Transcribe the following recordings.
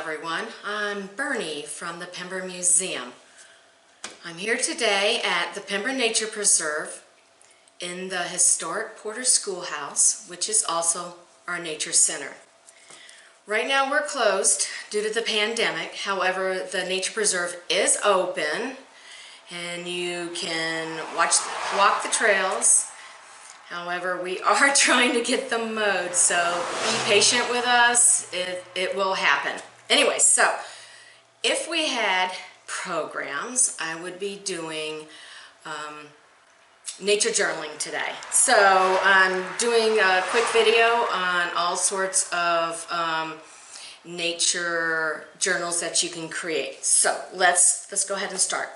everyone. I'm Bernie from the Pember Museum. I'm here today at the Pember Nature Preserve in the historic Porter Schoolhouse, which is also our nature center. Right now we're closed due to the pandemic. However, the Nature Preserve is open and you can walk the trails. However, we are trying to get them mowed, so be patient with us. It will happen. Anyway, so if we had programs, I would be doing nature journaling today. So I'm doing a quick video on all sorts of nature journals that you can create. So let's go ahead and start.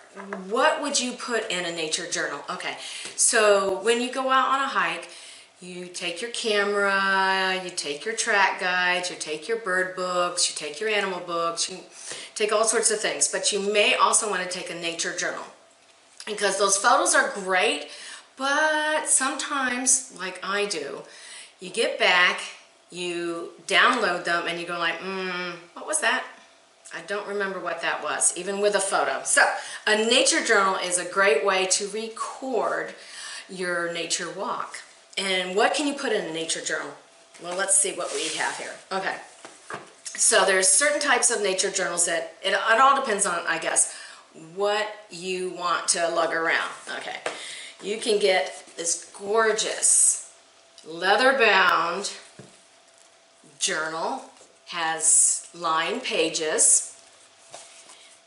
What would you put in a nature journal? Okay, so when you go out on a hike, you take your camera, you take your track guides, you take your bird books, you take your animal books, you take all sorts of things, but you may also want to take a nature journal because those photos are great, but sometimes, like I do, you get back, you download them and you go like, what was that? I don't remember what that was, even with a photo. So a nature journal is a great way to record your nature walk. And what can you put in a nature journal? Well, let's see what we have here. Okay, so there's certain types of nature journals that it all depends on, I guess, what you want to lug around. Okay, you can get this gorgeous leather-bound journal, has lined pages,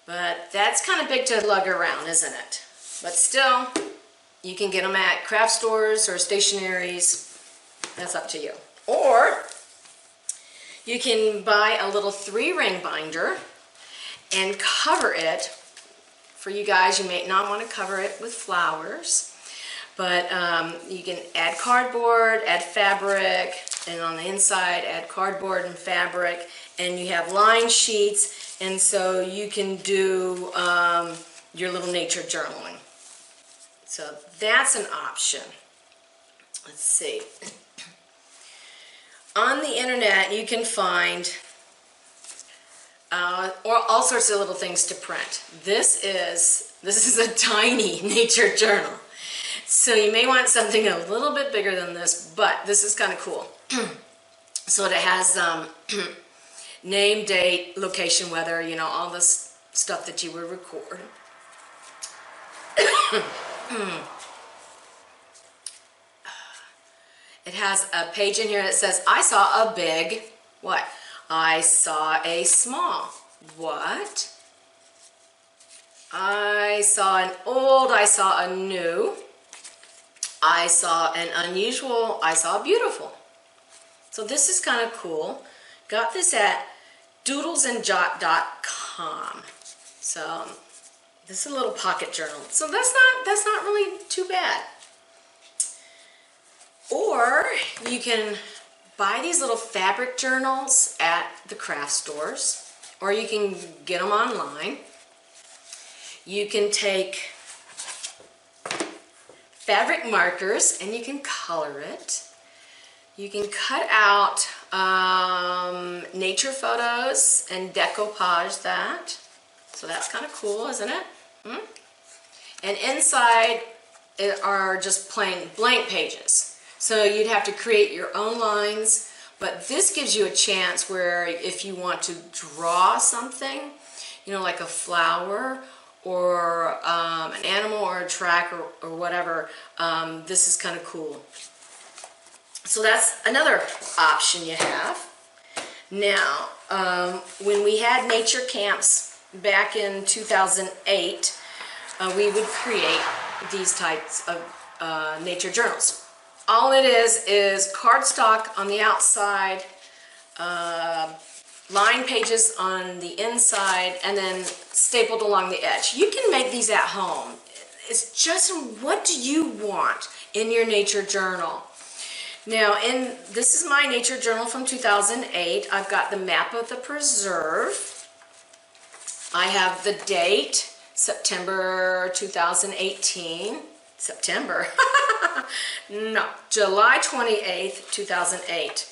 but that's kind of big to lug around, isn't it? But still, you can get them at craft stores or stationaries. That's up to you. Or you can buy a little 3-ring binder and cover it. For you guys, you may not want to cover it with flowers, but you can add cardboard, add fabric, and on the inside add cardboard and fabric, and you have lined sheets, and so you can do your little nature journaling. So that's an option. Let's see. On the internet you can find or all sorts of little things to print. This is a tiny nature journal. So you may want something a little bit bigger than this, but this is kind of cool. So it has name, date, location, weather, you know, all this stuff that you would record. It has a page in here that says, I saw a big, what? I saw a small, what? I saw an old, I saw a new, I saw an unusual, I saw a beautiful. So this is kind of cool. Got this at doodlesandjot.com. So this is a little pocket journal. So that's not really too bad. Or you can buy these little fabric journals at the craft stores, or you can get them online. You can take fabric markers and you can color it. You can cut out nature photos and decoupage that. So that's kind of cool, isn't it? And inside it are just plain blank pages. So you'd have to create your own lines, but this gives you a chance where if you want to draw something, you know, like a flower or an animal or a track or whatever, this is kind of cool. So that's another option you have. Now, when we had nature camps back in 2008, we would create these types of nature journals. All it is cardstock on the outside, lined pages on the inside, and then stapled along the edge. You can make these at home. It's just what do you want in your nature journal. Now, this is my nature journal from 2008. I've got the map of the preserve. I have the date, September 2018. September? No, July 28th, 2008.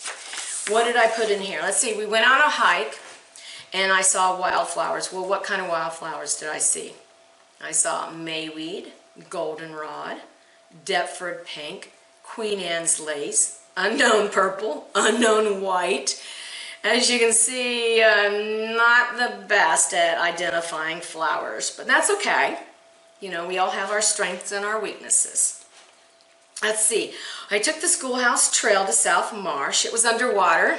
What did I put in here? Let's see, we went on a hike and I saw wildflowers. Well, what kind of wildflowers did I see? I saw mayweed, goldenrod, Deptford pink, Queen Anne's lace, unknown purple, unknown white. As you can see, I'm not the best at identifying flowers, but that's okay. You know, we all have our strengths and our weaknesses. Let's see. I took the schoolhouse trail to South Marsh. It was underwater.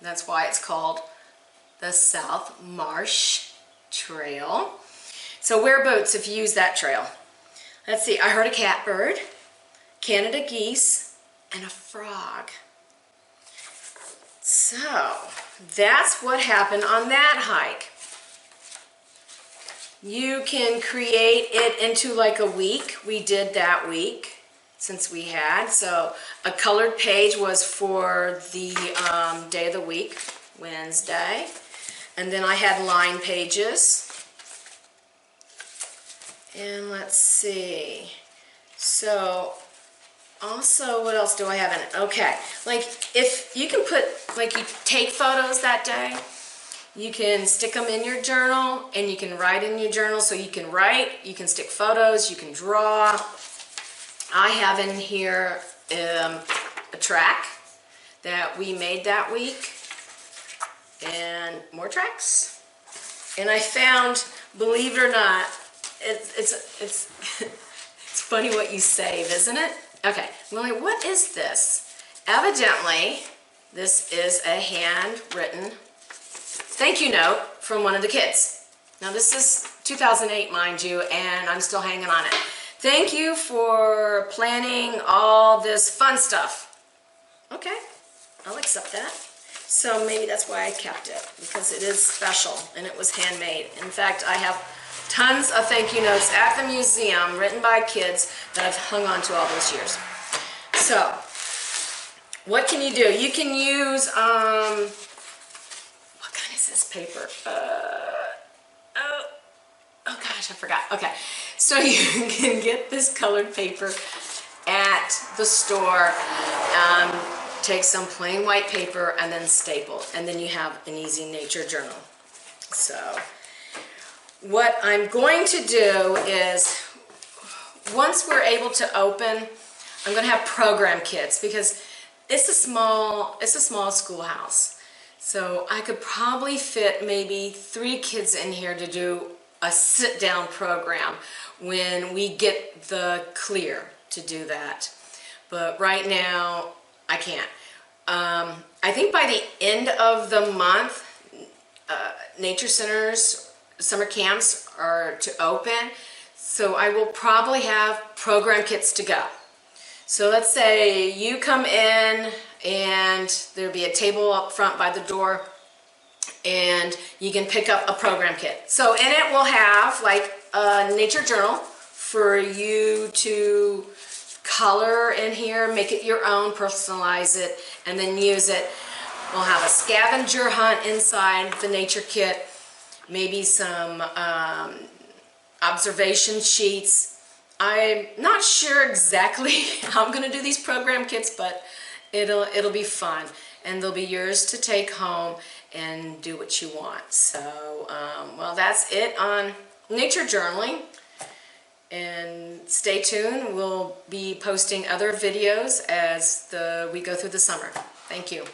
That's why it's called the South Marsh Trail. So wear boots if you use that trail. Let's see. I heard a catbird, Canada geese, and a frog. So that's what happened on that hike. You can create it into like a week. We did that week since we had. So a colored page was for the day of the week, Wednesday. And then I had line pages. And let's see. So also, what else do I have in it? Okay, like if you can put, like you take photos that day, you can stick them in your journal and you can write in your journal. So you can write, you can stick photos, you can draw. I have in here a track that we made that week and more tracks. And I found, believe it or not, it's funny what you save, isn't it? Okay, well, like, what is this? Evidently, this is a handwritten thank you note from one of the kids. Now, this is 2008, mind you, and I'm still hanging on it. Thank you for planning all this fun stuff. Okay, I'll accept that. So maybe that's why I kept it, because it is special and it was handmade. In fact, I have tons of thank you notes at the museum written by kids that I've hung on to all those years. So, what can you do? You can use, what kind is this paper? Oh gosh, I forgot. Okay, so you can get this colored paper at the store. Take some plain white paper and then staple, and then you have an easy nature journal. So, what I'm going to do is, once we're able to open, I'm going to have program kits because it's a small schoolhouse. So I could probably fit maybe 3 kids in here to do a sit-down program when we get the clear to do that. But right now, I can't. I think by the end of the month, nature centers, summer camps are to open, so I will probably have program kits to go. So let's say you come in and there'll be a table up front by the door and you can pick up a program kit. So in it we'll have like a nature journal for you to color in here, make it your own, personalize it, and then use it. We'll have a scavenger hunt inside the nature kit, maybe some observation sheets. I'm not sure exactly how I'm going to do these program kits, but it'll be fun, and they'll be yours to take home and do what you want. So, well, that's it on nature journaling. And stay tuned. We'll be posting other videos as we go through the summer. Thank you.